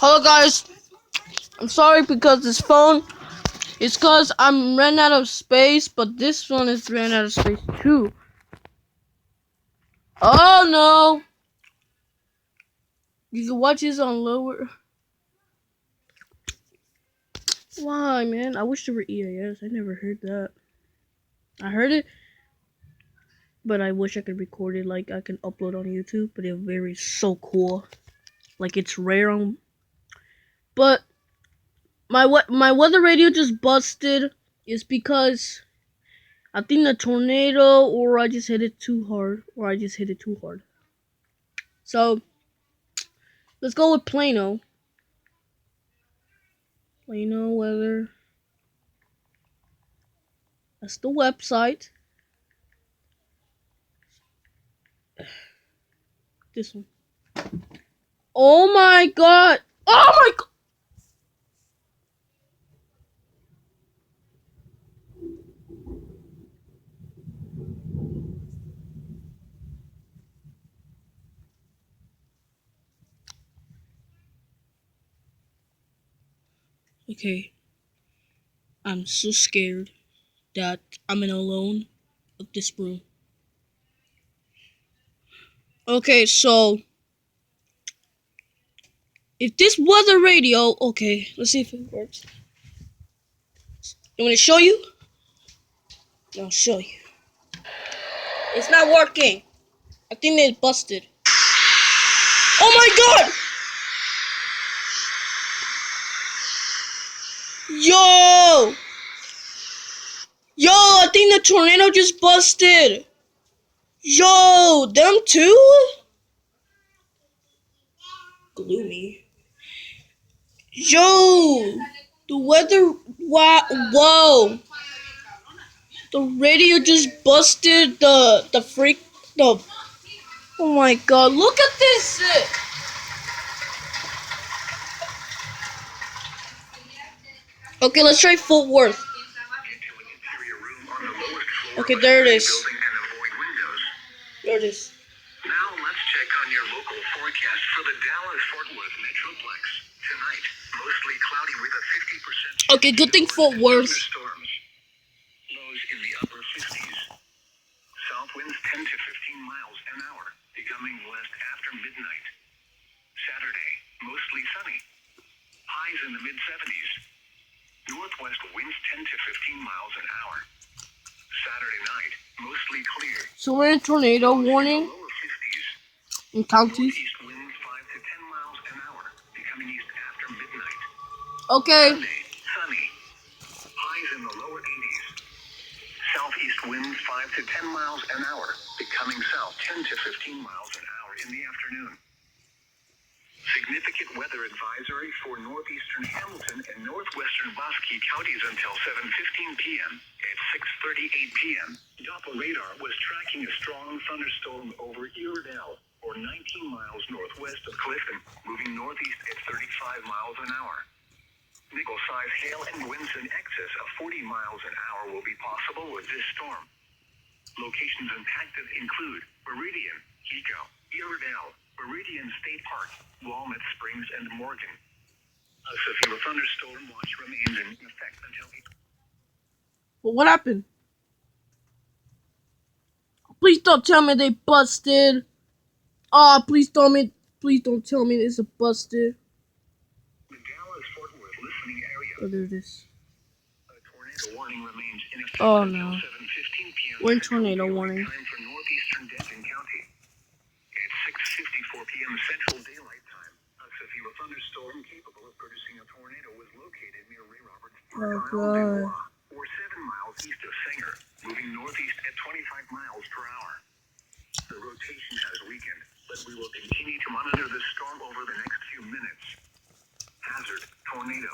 Hello guys, I'm sorry because this phone, it's cause I'm running out of space, but this one is ran out of space too. Oh no! You can watch this on lower. Why, man? I wish there were EAS. I never heard that. I heard it, but I wish I could record it, like I can upload on YouTube. But it's very so cool, like it's rare on. But my weather radio just busted. Is because I think the tornado, or I just hit it too hard, So let's go with Plano. Plano weather. That's the website. This one. Oh my god! Oh my god! Okay. I'm so scared that I'm in alone of this room. Okay, so if this weather radio, okay, let's see if it works. You want me to show you? I'll show you. It's not working. I think they busted. Oh my god! Yo! Yo, I think the tornado just busted. Yo, them too? Gloomy. Yo, the weather. Wow, whoa. The radio just busted the freak. The. Oh my god, look at this shit. Okay, let's try Fort Worth. Okay, there it is. There it is. Now let's check on your local forecast for the Dallas-Fort Worth Metroplex. Tonight, mostly cloudy with a 50% chance. Okay, good thing Fort Worth. Storms. Lows in the upper 50s. South winds 10 to 15 miles an hour, becoming west after midnight. Saturday, mostly sunny. Highs in the mid-70s. Northwest winds 10 to 15 miles an hour. Saturday night, mostly clear. So we're in tornado warning in counties. East winds 5 to 10 miles an hour, becoming east after midnight. Okay. Sunday, sunny. Highs in the lower 80s. Southeast winds 5 to 10 miles an hour, becoming south 10 to 15 miles an hour in the afternoon. Significant weather advisory for northeastern Hamilton and northwestern Bosque counties until 7:15 p.m. At 6:38 p.m., Doppler radar was tracking a strong thunderstorm over Iredell, or 19 miles northwest of Clifton, moving northeast at 35 miles an hour. Nickel-sized hail and winds in excess of 40 miles an hour will be possible with this storm. Locations impacted include Meridian, Hiko, Iredell, Meridian State Park, Walnut Springs, and Morgan. A severe thunderstorm watch remains in effect until But what happened? Please don't tell me they busted. Oh, please don't tell me it's a busted. the Dallas-Fort Worth listening area. Oh, there it is. A tornado warning remains in effect Oh until no. 7:15 p.m. We're in Central tornado Daylight warning. Time for northeastern Denton County. At 6:54 p.m. Central Daylight Time, a severe thunderstorm capable of producing a tornado was located near Ray Roberts Park, Oh god. or 7 miles east of Sanger, moving northeast at 25 miles per hour. The rotation has weakened, but we will continue to monitor this storm over the next few minutes. Hazard, tornado.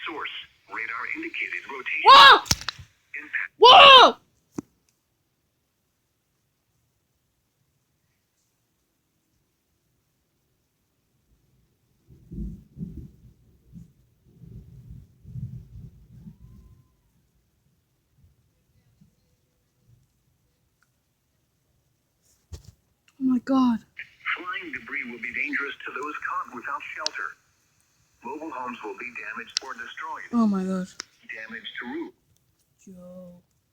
Source, radar indicated rotation. Whoa! Impact. Whoa! Oh my god. Flying debris will be dangerous to those caught without shelter. Mobile homes will be damaged or destroyed. Oh my gosh. Damage to roof. Joe.